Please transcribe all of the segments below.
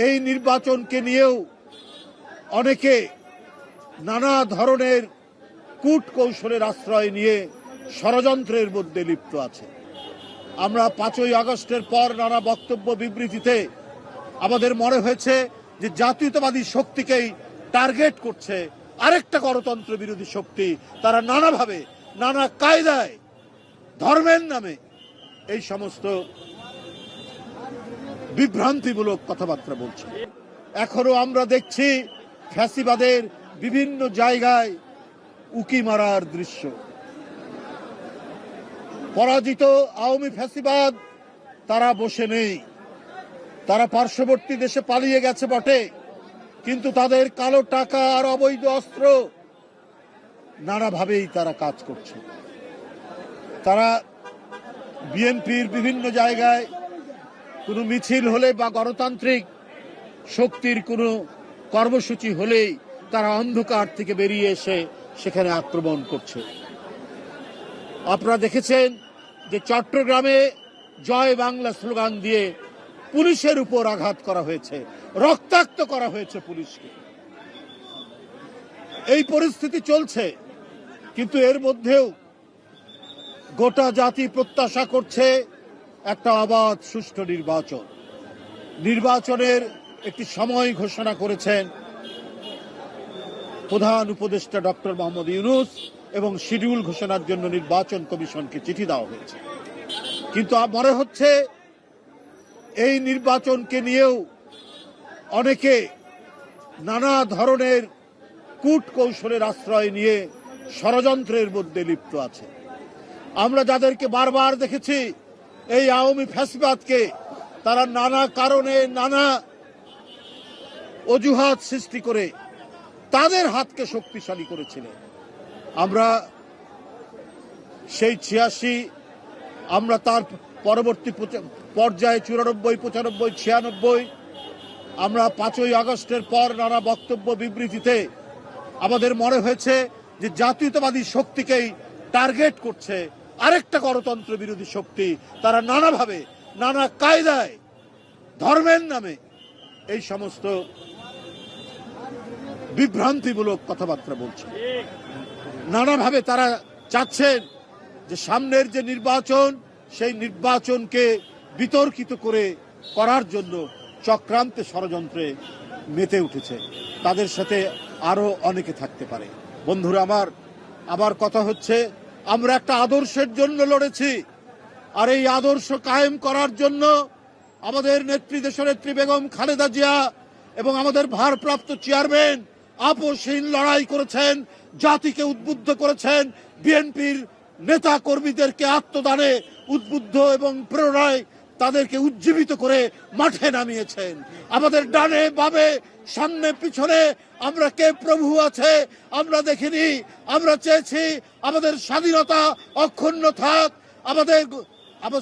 এই নির্বাচনকে নিয়েও অনেকে নানা ধরনের কূট কৌশলের আশ্রয় নিয়ে ষড়যন্ত্রের মধ্যে লিপ্ত আছে। আমরা 5ই আগস্টের পর নানা বক্তব্য বিবৃতিতে আমাদের মনে হয়েছে যে জাতীয়তাবাদী শক্তিকেই টার্গেট করছে আরেকটা গণতন্ত্র বিরোধী শক্তি। তারা নানাভাবে নানা কায়দায় ধর্মের নামে এই সমস্ত বিভ্রান্তিমূলক কথাবার্তা বলছে। এখনো আমরা দেখছি ফ্যাসিবাদের বিভিন্ন জায়গায় উকি মারার দৃশ্য। পরাজিত আওয়ামী ফ্যাসিবাদ তারা বসে নেই, তারা পার্শ্ববর্তী দেশে পালিয়ে গেছে বটে, কিন্তু তাদের কালো টাকা আর অবৈধ অস্ত্র নানাভাবেই তারা কাজ করছে। তারা বিএনপির বিভিন্ন জায়গায় কোনো মিছিল হলে বা গণতান্ত্রিক শক্তির কোনো কর্মসূচি হলেই তারা অন্ধকার থেকে বেরিয়ে এসে সেখানে আক্রমণ করছে। আপনারা দেখেছেন যে চট্টগ্রামে জয় বাংলা স্লোগান দিয়ে পুলিশের উপর আঘাত করা হয়েছে, রক্তাক্ত করা হয়েছে পুলিশকে। এই পরিস্থিতি চলছে, কিন্তু এর মধ্যেও গোটা জাতি প্রত্যাশা করছে একটা অবাধ সুষ্ঠু নির্বাচন। নির্বাচনের একটি সময় ঘোষণা করেছেন প্রধান উপদেষ্টা ডক্টর মোহাম্মদ ইউনূস এবং শিডিউল ঘোষণার জন্য নির্বাচন কমিশনকে চিঠি দেওয়া হয়েছে। কিন্তু মনে হচ্ছে এই নির্বাচনকে নিয়েও অনেকে নানা ধরনের কূট কৌশলের আশ্রয় নিয়ে ষড়যন্ত্রের মধ্যে লিপ্ত আছে। আমরা যাদেরকে বারবার দেখেছি এই আওয়ামী ফ্যাসিবাদকে, তারা নানা কারণে নানা অজুহাত সৃষ্টি করে তাদের হাতকে শক্তিশালী করেছিলেন। আমরা সেই 86, আমরা তার পরবর্তী পর্যায়ে 94, 95, 96 আমরা 5ই আগস্টের পর নানা বক্তব্য বিবৃতিতে আমাদের মনে হয়েছে যে জাতীয়তাবাদী শক্তিকেই টার্গেট করছে আরেকটা গণতন্ত্র বিরোধী শক্তি। তারা নানাভাবে নানা কায়দায় ধর্মের নামে এই সমস্ত বিভ্রান্তিমূলক কথাবার্তা বলছে। নানাভাবে তারা চাচ্ছেন যে সামনের যে নির্বাচন, সেই নির্বাচনকে বিতর্কিত করার জন্য চক্রান্তে ষড়যন্ত্রে মেতে উঠেছে। তাদের সাথে আরো অনেকে থাকতে পারে। বন্ধুরা আমার কথা হচ্ছে, আমরা একটা আদর্শের জন্য লড়েছি, আর এই আদর্শ কায়েম করার জন্য আমাদের নেত্রী দেশনেত্রী বেগম খালেদা জিয়া এবং আমাদের ভারপ্রাপ্ত চেয়ারম্যান আপোষহীন লড়াই করেছেন, জাতিকে উদ্বুদ্ধ করেছেন, বিএনপির নেতা কর্মীদেরকে আত্মদানে উদ্বুদ্ধ এবং প্রেরণায় তাদেরকে উজ্জীবিত করে মাঠে নামিয়েছেন। আমাদের ডানে বামে সামনে পিছনে আমরা কে প্রভু আছে আমরা দেখিনি। আমরা চেয়েছি আমাদের স্বাধীনতা অক্ষুণ্ণ থাক, আমাদের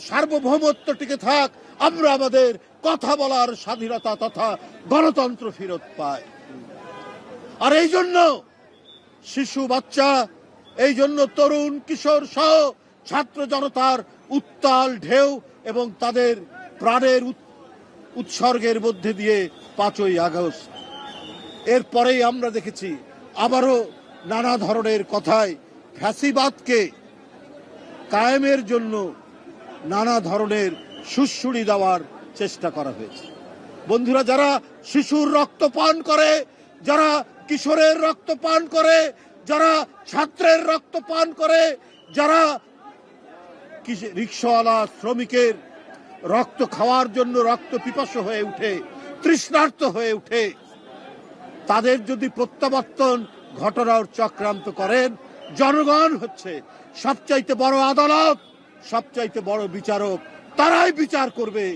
সার্বভৌমত্ব টিকে থাক, আমরা আমাদের কথা বলার স্বাধীনতা তথা গণতন্ত্র ফেরত পাই। আর এই জন্য শিশু বাচ্চা, এই জন্য তরুণ কিশোর সহ ছাত্র জনতার উত্তাল ঢেউ এবং তাদের প্রাণের উৎসর্গের মধ্যে দিয়ে 5ই আগস্ট। এরপরেই আমরা দেখেছি আবারও নানা ধরনের কথায় ফ্যাসিবাদকে কায়েমের জন্য নানা ধরনের সুড়সুড়ি দেওয়ার চেষ্টা করা হয়েছে। বন্ধুরা, যারা শিশুর রক্ত পান করে, যারা কিশোরের রক্ত পান করে, যারা ছাত্রের রক্ত পান করে, যারা রিক্সাওয়ালা শ্রমিকের রক্ত খাওয়ার জন্য রক্ত পিপাসু হয়ে উঠে, তৃষ্ণার্ত হয়ে উঠে, তাদের যদি প্রত্যাবর্তন ঘটনার চক্রান্ত করেন, জনগণ হচ্ছে সবচাইতে বড় আদালত, সবচাইতে বড় বিচারক। তারাই বিচার করবে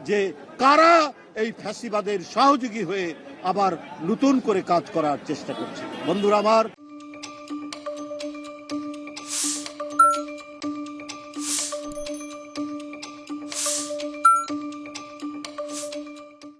যে কারা এই ফ্যাসিবাদের সহযোগী হয়ে আবার নতুন করে কাজ করার চেষ্টা করছে। বন্ধুরা আমার,